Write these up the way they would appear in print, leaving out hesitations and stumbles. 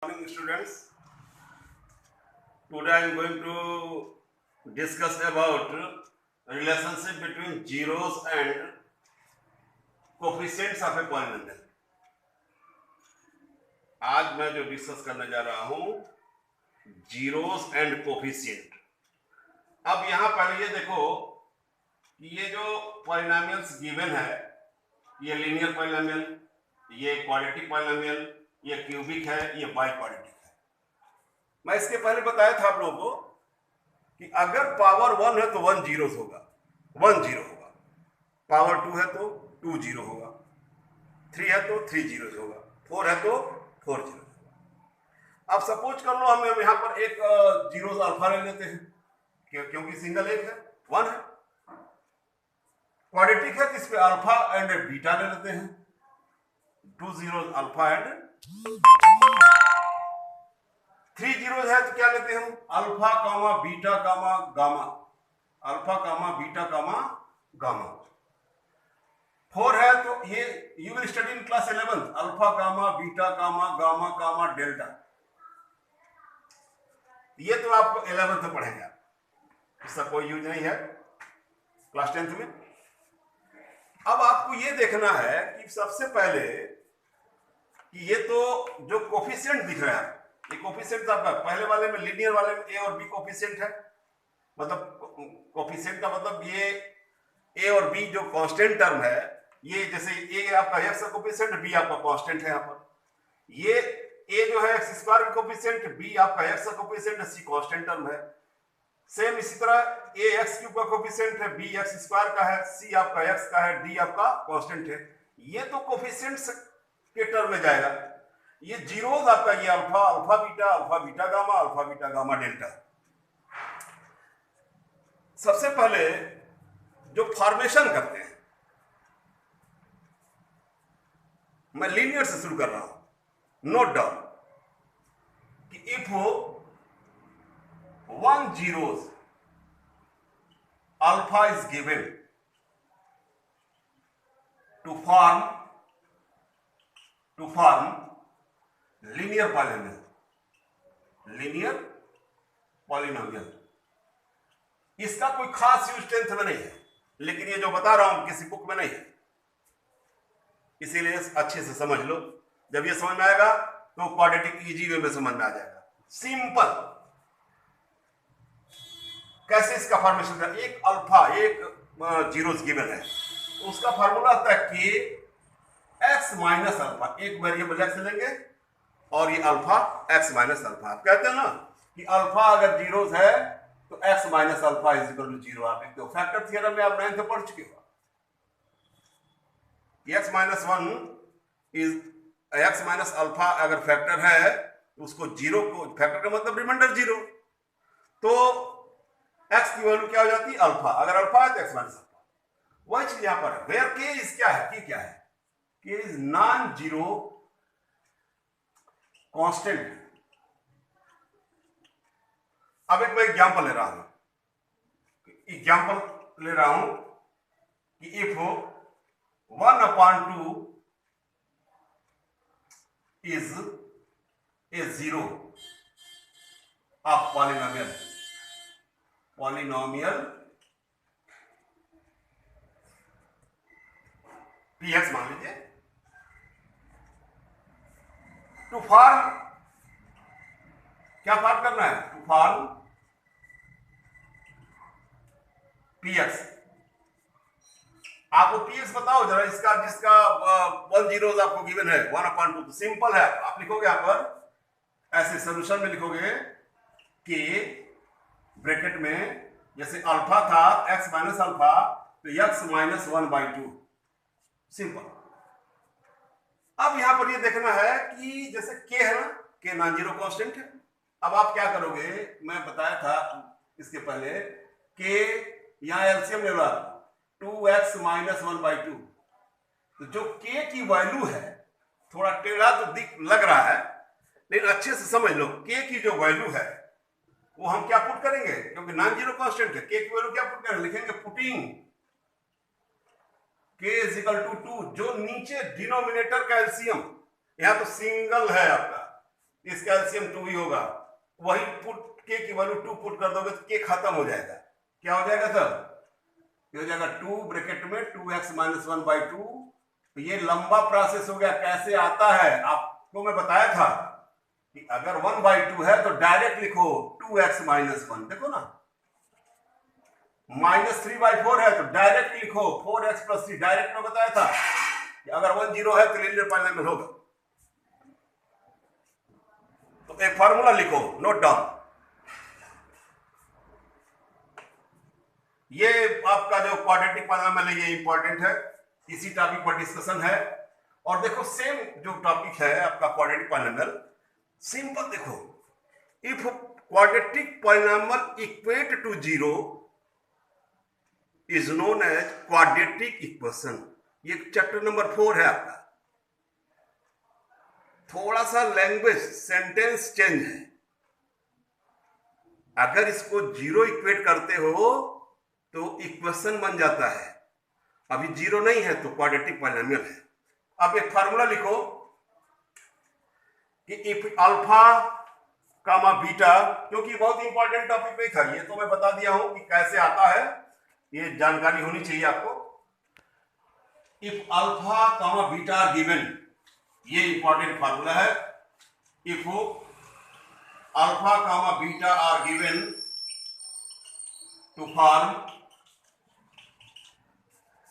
Morning students, today I am going to discuss about relationship between zeros and coefficients of a polynomial. आज मैं जो discuss करने जा रहा हूं जीरोस एंड कोफिशिएंट। अब यहां पहले ये देखो कि ये जो पॉलिनोमियल्स गिवन है, ये लीनियर पॉलिनोमियल, ये क्वाड्रेटिक पॉलिनोमियल, ये क्यूबिक है, ये बाइक्वाड्रेटिक है। मैं इसके पहले बताया था आप लोगों को कि अगर पावर 1 है तो 1 जीरोस होगा, 1 जीरो होगा, पावर 2 है तो 2 जीरो होगा, 3 है तो 3 जीरोस होगा, 4 है तो 4 जीरोस होगा। अब सपोज कर लो हम यहां पर एक जीरोस अल्फा ले लेते हैं क्योंकि सिंगल एक है, 1 है। क्वाड्रेटिक है तो इस पे अल्फा एंड बीटा ले लेते हैं, 2 जीरोस अल्फा एंड 3 जीरोस है तो क्या लेते हैं हम, alpha comma beta comma gamma, alpha comma beta comma gamma. 4 है तो ये you will study in class 11, alpha comma beta comma gamma comma delta. ये तो आप 11th में पढ़ेंगे, इसका कोई यूज नहीं है क्लास 10th में। अब आपको ये देखना है कि सबसे पहले कि ये तो जो कोफिशिएंट दिख रहा है, ये कोफिशिएंट आपका पहले वाले में, लीनियर वाले में ए और बी कोफिशिएंट है। मतलब कोफिशिएंट का मतलब ये ए और बी जो कांस्टेंट टर्म है, ये जैसे ए आपका एक्स का कोफिशिएंट, बी आपका कांस्टेंट है। यहाँ पर ये ए जो है एक्स स्क्वायर का कोफिशिएंट, बी आपका एक्स का कोफिशिएंट, सी कांस्टेंट टर्म है। सेम इसी तरह ए एक्स क्यूब का कोफिशिएंट है, बी एक्स स्क्वायर का है, सी आपका एक्स का है, डी आपका कांस्टेंट है। ये तो कोफिशिएंट्स के टर्म में जाएगा। ये जीरोस आपका ये alpha, alpha beta gamma, alpha beta gamma delta. सबसे पहले जो फॉर्मेशन करते हैं, मैं लीनियर से शुरू कर रहा हूं। नोट डाउन कि if 1 zeros alpha is given to form linear polynomial. इसका कोई खास यूज 10th में नहीं है, लेकिन ये जो बता रहा हूं किसी बुक में नहीं है, इसीलिए अच्छे से समझ लो। जब ये समझ में आएगा तो क्वाड्रेटिक इजी वे में समझ में आ जाएगा। सिंपल कैसे इसका फॉर्मेशन है, एक अल्फा, एक जीरोस गिवन है, उसका फार्मूला होता है कि एक्स माइनस अल्फा, एक वेरिएबल एक्स लेंगे और ये अल्फा एक्स माइनस अल्फा। आप कहते हैं ना कि अल्फा अगर जीरोस है तो x minus alpha is equal to zero. आप लिखते हो, फैक्टर थ्योरम में आप 9th में पढ़ चुके हो। X minus 1 is x minus alpha अगर फैक्टर है तो उसको जीरो को, फैक्टर का मतलब रिमाइंडर जीरो, तो एक्स की वैल्यू क्या हो जाती है, अल्फा। अगर अल्फा है तो एक्स माइनस अल्फा। वही चीज यहां पर है। वेयर के इज क्या है, क्या है, के इज नॉन जीरो कांस्टेंट। अब एक मैं एग्जांपल ले रहा हूं कि if 1/2 is a zero of polynomial px मान लीजिए। टू फॉर्म क्या फॉर्म करना है, टू फॉर्म px। आपको px बताओ जरा, इसका जिसका 1 जीरोस आपको गिवन है 1/2। सिंपल है, आप लिखोगे यहां पर ऐसे सोल्यूशन में लिखोगे कि ब्रैकेट में जैसे अल्फा था x माइनस अल्फा तो x माइनस 1/2। सिंपल। अब यहां पर ये देखना है कि जैसे k है ना, k नॉन जीरो कांस्टेंट है। अब आप क्या करोगे, मैं बताया था इसके पहले, k यहां एलसीएम ले लो 2x माइनस 1/2। तो जो k की वैल्यू है, थोड़ा टेढ़ा तो लग रहा है, लेकिन अच्छे से समझ लो, k की जो वैल्यू है वो हम क्या पुट करेंगे, क्योंकि नॉन जीरो कांस्टेंट है, k की वैल्यू क्या पुट करेंगे, लिखेंगे putting k is equal to 2। जो नीचे डिनोमिनेटर का एलसीएम, यहां तो सिंगल है आपका, इसका एलसीएम 2 ही होगा। वही पुट के की वैल्यू 2 पुट कर दोगे तो के खत्म हो जाएगा। क्या हो जाएगा सर? ये हो जाएगा 2 ब्रैकेट में 2x माइनस 1/2। तो ये लंबा प्रोसेस हो गया। कैसे आता है आपको मैं बताया था कि अगर 1/2 है तो डायरेक्ट लिखो 2x माइनस 1। देखो ना, -3/4 है तो डायरेक्ट लिखो 4x प्लस 3। डायरेक्ट में बताया था कि अगर 1 0 है तो लीनियर पॉलिनोमियल होगा। तो एक फार्मूला लिखो, नोट डाउन। ये आपका जो क्वाड्रेटिक पॉलिनोमियल है ये इंपॉर्टेंट है, इसी टॉपिक पर डिस्कशन है। और देखो सेम जो टॉपिक है आपका क्वाड्रेटिक पॉलिनोमियल, सिंपल देखो, if quadratic polynomial equate to 0 is known as quadratic equation. ये चैप्टर नंबर 4 है आपका। थोड़ा सा लैंग्वेज सेंटेंस चेंज है। अगर इसको 0 इक्वेट करते हो तो इक्वेशन बन जाता है। अभी 0 नहीं है तो क्वाड्रेटिक पॉलिनोमियल है। अब एक फार्मूला लिखो कि इफ अल्फा कामा बीटा, क्योंकि बहुत इंपॉर्टेंट टॉपिक नहीं था ये, तो मैं बता दिया हूं कि कैसे आता है, ये जानकारी होनी चाहिए आपको। If alpha comma beta are given, ये इंपॉर्टेंट फार्मूला है। If alpha comma beta are given to form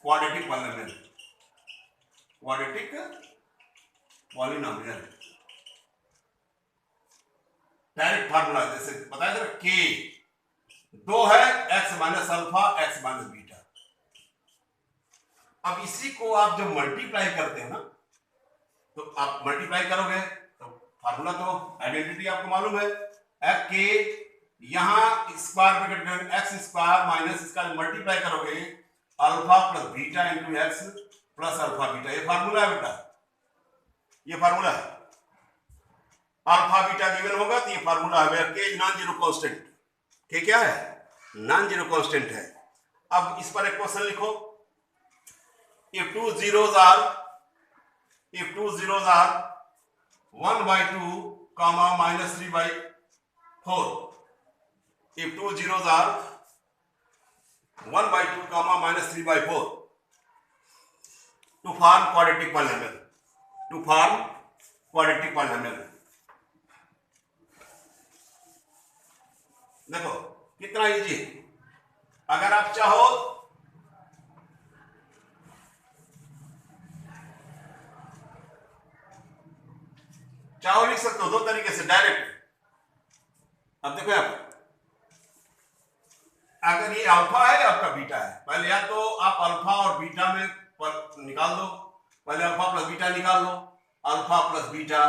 quadratic polynomial, quadratic polynomial. Direct formula जैसे बताया था, के 2 है x minus alpha x minus beta. अब इसी को आप जब मल्टीप्लाई करते हैं ना, तो आप मल्टीप्लाई करोगे तो फार्मूला तो आइडेंटिटी आपको मालूम है, f के यहां square bracket x square minus इसका मल्टीप्लाई करोगे alpha plus beta into x plus alpha beta. ये फार्मूला है बेटा, ये फार्मूला है। अल्फा बीटा गिवन होगा तो ये फार्मूला है। के नॉन जीरो कांस्टेंट, के क्या है? नॉन जीरो कांस्टेंट है। अब इस पर एक क्वेश्चन लिखो, if two zeros are 1/2 comma -3/4, if 2 zeros are 1/2 comma -3/4 to form quadratic polynomial, to form quadratic polynomial। देखो कितना इजी। अगर आप चाहो लिख सकते हो दो तरीके से, डायरेक्ट। अब देखो यहाँ पर अगर ये अल्फा है आपका बीटा है, पहले या तो आप अल्फा और बीटा में निकाल दो। पहले अल्फा प्लस बीटा निकाल लो। अल्फा प्लस बीटा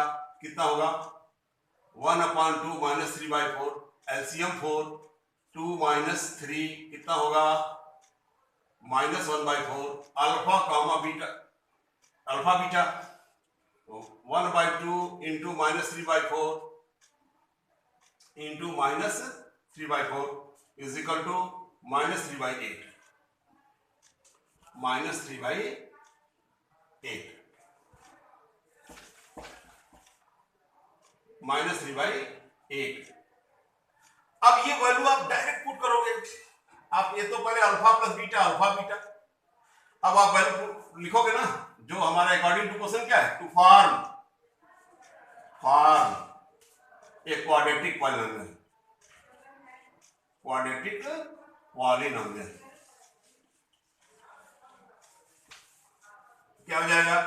कितना होगा? 1/2 -3/4, एलसीएम 4, 2 - 3 कितना होगा? -1/4। Alpha comma beta, alpha beta 1/2 into -3/4 into -3/4 is equal to -3/8, -3/8। -3/8। अब ये वैल्यू आप डायरेक्ट पुट करोगे। आप ये तो पहले alpha plus beta, alpha beta, अब आप वैल्यू लिखोगे ना जो हमारा अकॉर्डिंग टू क्वेश्चन क्या है, to form a quadratic polynomial, quadratic polynomial क्या हो जाएगा?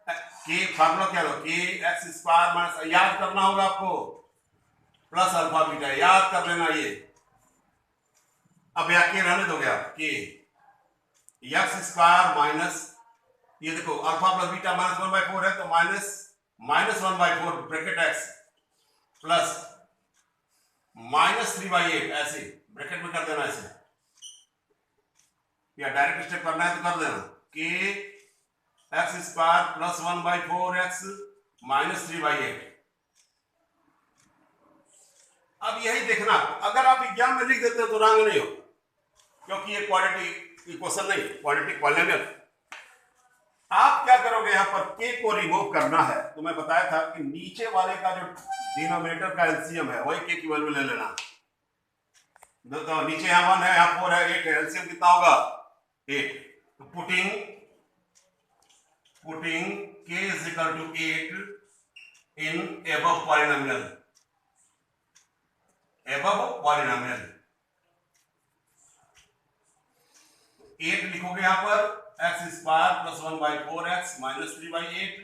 के फार्मूला क्या लो, के एक्स स्क्वायर माइनस, याद करना होगा आपको, प्लस अल्फा बीटा याद कर लेना। ये अब या के रहने दोगे आप, के एक्स स्क्वायर माइनस, ये देखो अल्फा प्लस बीटा -1/4 है तो -1/4 ब्रैकेट एक्स प्लस -3/8, ऐसे ब्रैकेट में कर देना ऐसे, या डायरेक्ट स्टेप करना है तो कर देना। के एक्स स्क्वायर प्लस 1/4x -3/8। अब यही देखना, अगर आप एग्जाम में लिख देते हो तो रंग नहीं हो, क्योंकि ये क्वाड्रेटिक इक्वेशन नहीं, क्वाड्रेटिक पॉलिनोमियल। आप क्या करोगे, यहां पर के को रिमूव करना है तो मैं बताया था कि नीचे वाले का जो डिनोमिनेटर का एलसीएम है, वही के की वैल्यू ले लेना। तो नीचे यहाँ 1 है, यहाँ 4 है, 8 है, एलसीएम कितना होगा 8। तो putting k is equal to 8 in above polynomial 8 लिखोगे यहां पर x square plus 1/4x minus 3/8।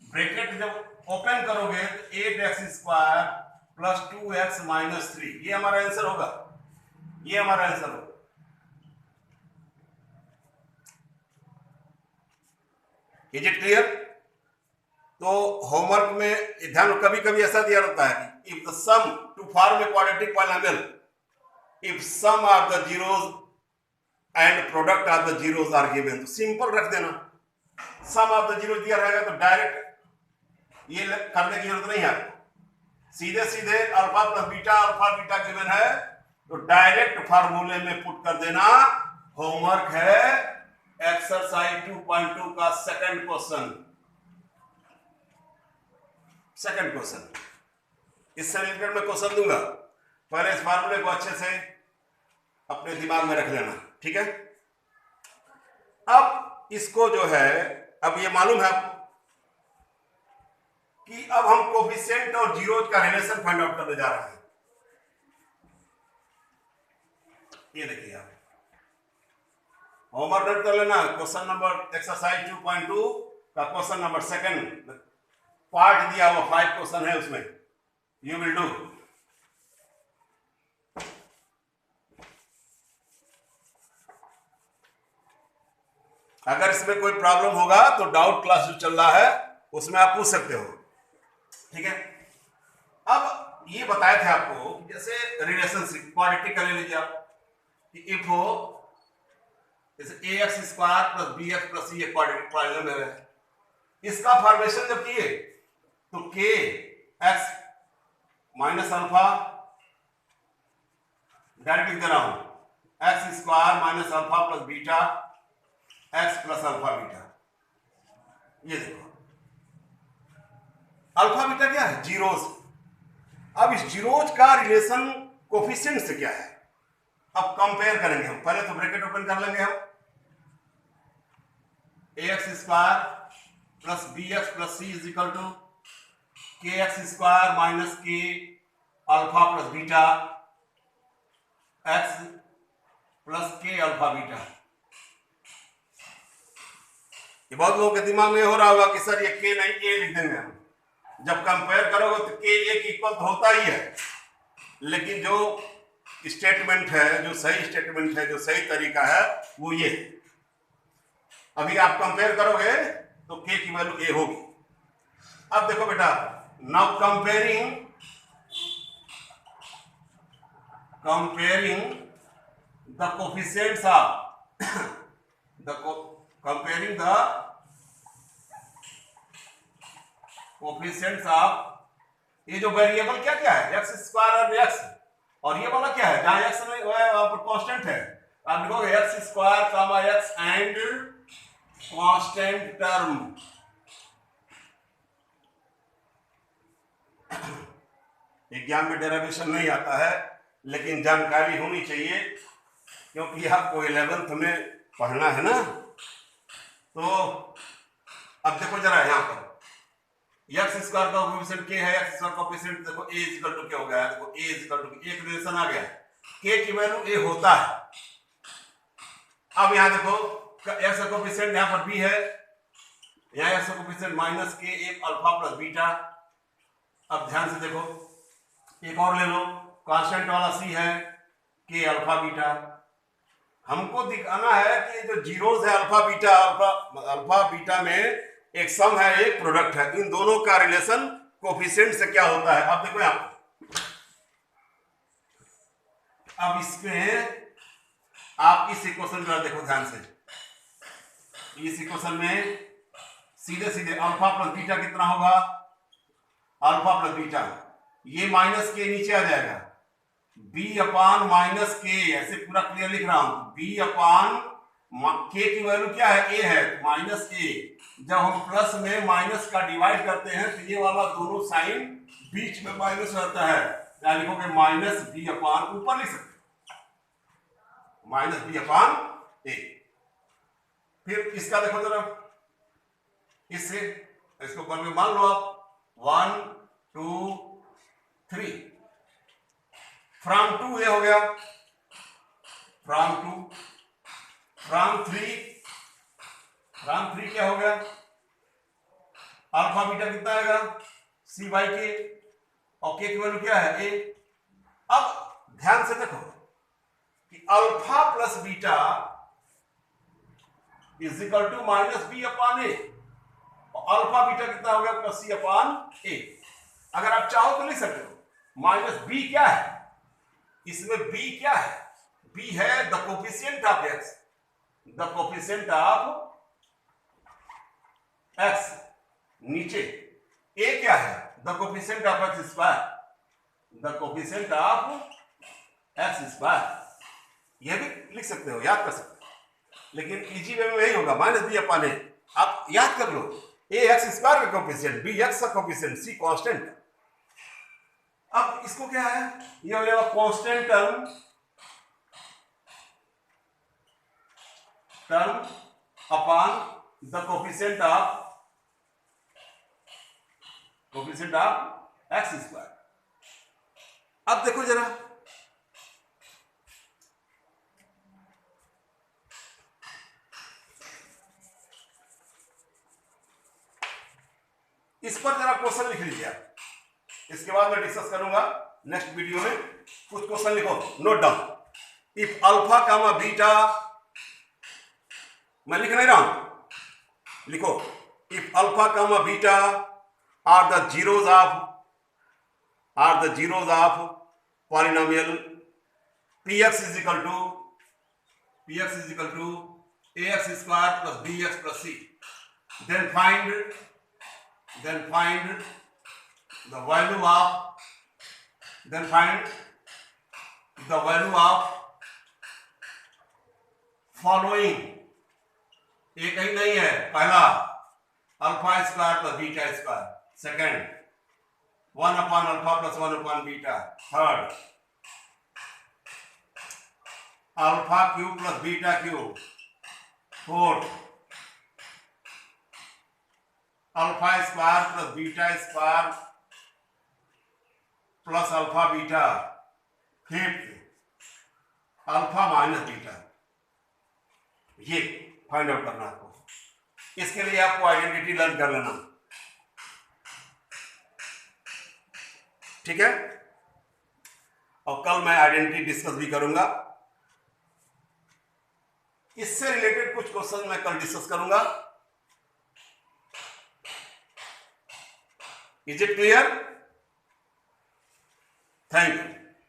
Bracket जब ओपन करोगे तो 8x square plus 2x minus 3, ये हमारा आंसर होगा, ये हमारा आंसर होगा। Is it clear? तो होमवर्क में ध्यान, कभी कभी ऐसा दिया रहता है कि if the sum to form a quadratic polynomial, if sum of the zeros and product of the zeros are given, तो सिंपल रख देना। सम ऑफ द जीरो दिया रहेगा तो डायरेक्ट ये करने की जरूरत नहीं है, सीधे सीधे alpha plus beta, alpha beta given है तो डायरेक्ट फार्मूले में पुट कर देना। होमवर्क है एक्सरसाइज 2.2 का सेकंड क्वेश्चन। इससे रिलेटेड मैं क्वेश्चन दूंगा, पहले इस फार्मूले को अच्छे से अपने दिमाग में रख लेना, ठीक है। अब इसको जो है, अब ये मालूम है आपको कि अब हम कोफिशिएंट और जीरोज का रिलेशन फाइंड आउट करने जा रहे हैं। ये देखिए आप होमवर्क नोट कर लेना, क्वेश्चन नंबर एक्सरसाइज 2.2 का क्वेश्चन नंबर सेकंड पार्ट दिया हुआ 5 क्वेश्चन है, उसमें यू विल डू। अगर इसमें कोई प्रॉब्लम होगा तो डाउट क्लास जो चल रहा है उसमें आप पूछ सकते हो, ठीक है। अब ये बताए थे आपको जैसे रिलेशनशिप क्वाड्रेटिक का ले लीजिए आप कि इफ हो जैसे ax square plus bx plus c quadratic polynomial है, इसका फॉर्मेशन जब किए तो k x minus alpha, direct लिख दे रहा हूं x square minus alpha plus beta x plus alpha beta. ये देखो अल्फा बीटा क्या है, जीरोस। अब इस जीरोज का रिलेशन कोफिशिएंट से क्या है, अब कंपेयर करेंगे हम। पहले तो ब्रैकेट ओपन कर लेंगे हम, ax square plus bx plus c is equal to kx square minus k alpha plus beta x plus k alpha beta. ये बहुत लोगों के दिमाग में हो रहा होगा कि सर ये k नहीं a लिख देंगे हम। जब कंपेयर करोगे तो k a के इक्वल तो होता ही है, लेकिन जो स्टेटमेंट है, जो सही स्टेटमेंट है, जो सही तरीका है वो ये। अभी आप कंपेयर करोगे तो k की वैल्यू a होगी। अब देखो बेटा, now comparing the coefficients of comparing the coefficients of, ये जो वेरिएबल क्या क्या है, x स्क्वायर और x, और ये वाला क्या है जहां x नहीं वहां पर कांस्टेंट है, आप लिखोगे x square comma x and constant term. Exam में डेरिवेशन नहीं आता है लेकिन जानकारी होनी चाहिए, क्योंकि आपको 11th में पढ़ना है ना। तो अब देखो जरा यहां पर x स्क्वायर का कोएफिशिएंट k है, x स्क्वायर का कोएफिशिएंट देखो a इज इक्वल टू क्या हो गया, देखो a इज इक्वल टू एक रिलेशन आ गया, k की वैल्यू a होता है। अब यहां देखो x का कोएफिशिएंट यहां पर b है, यहां x का कोएफिशिएंट माइनस k एक अल्फा प्लस बीटा। अब ध्यान से देखो, एक और ले लो, कांस्टेंट वाला c है k अल्फा बीटा। हमको दिखाना है कि जो जीरोस है अल्फा बीटा में एक सम है, एक प्रोडक्ट है, इन दोनों का रिलेशन कोफिशिएंट से क्या होता है। अब देखो यहां, अब इसमें आप इस इक्वेशन को देखो ध्यान से, इस इक्वेशन में सीधे सीधे अल्फा प्लस बीटा कितना होगा, अल्फा प्लस बीटा, ये माइनस के नीचे आ जाएगा, b अपान माइनस के, ऐसे पूरा क्लियर लिख रहा हूं, b अपान के की वैल्यू क्या है, a है, माइनस a। जब हम प्लस में माइनस का डिवाइड करते हैं तो ये वाला दोनों साइन बीच में माइनस रहता है, या लिखोगे माइनस बी अपान, ऊपर लिख सकते माइनस बी अपान ए। फिर इसका देखो जरा, इससे इसको करके मान लो आप 1 2 3, फ्रॉम 2 ये हो गया, फ्रॉम 2, फ्रॉम 3 क्या हो गया, अल्फा बीटा कितना आएगा, सी बाई के, और के की वैल्यू क्या है, ए। अब ध्यान से देखो कि alpha plus beta is equal to minus B upon A, और अल्फा बीटा कितना हो गया, प्लस सी अपान ए। अगर आप चाहो तो लिख सकते हो माइनस बी क्या है, इसमें बी क्या है, बी है the coefficient of x, the coefficient of x. नीचे ए क्या है, the coefficient of x square, the coefficient of x square. यह भी लिख सकते हो, याद कर सकते हो, लेकिन इजी वे में यही होगा, माइनस बी अपान ए। आप याद कर लो, ए एक्स स्क्वायर का कोफिशिएंट, बी एक्स का कोफिशिएंट, सी कांस्टेंट। अब इसको क्या है, ये हो जाएगा constant term upon the coefficient of x square. अब देखो जरा, इस पर जरा क्वेश्चन लिख लीजिए आप, इसके बाद मैं डिस्कस करूंगा नेक्स्ट वीडियो में। कुछ क्वेश्चन लिखो, note down. If alpha comma beta, मैं लिख नहीं रहा हूं, लिखो if alpha comma beta are the zeros of polynomial px is equal to ax square plus bx plus c, then find the value of following। एक ही नहीं है, पहला alpha square plus beta square, second 1 upon alpha plus 1 upon beta, third alpha cube plus beta cube, fourth alpha square plus beta square plus alpha beta, fifth alpha minus beta. ये find out करना आपको, इसके लिए आपको identity learn कर लेना, ठीक है। और कल मैं आइडेंटिटी डिस्कस भी करूंगा, इससे रिलेटेड कुछ क्वेश्चन मैं कल डिस्कस करूंगा। Is it clear? Thank you.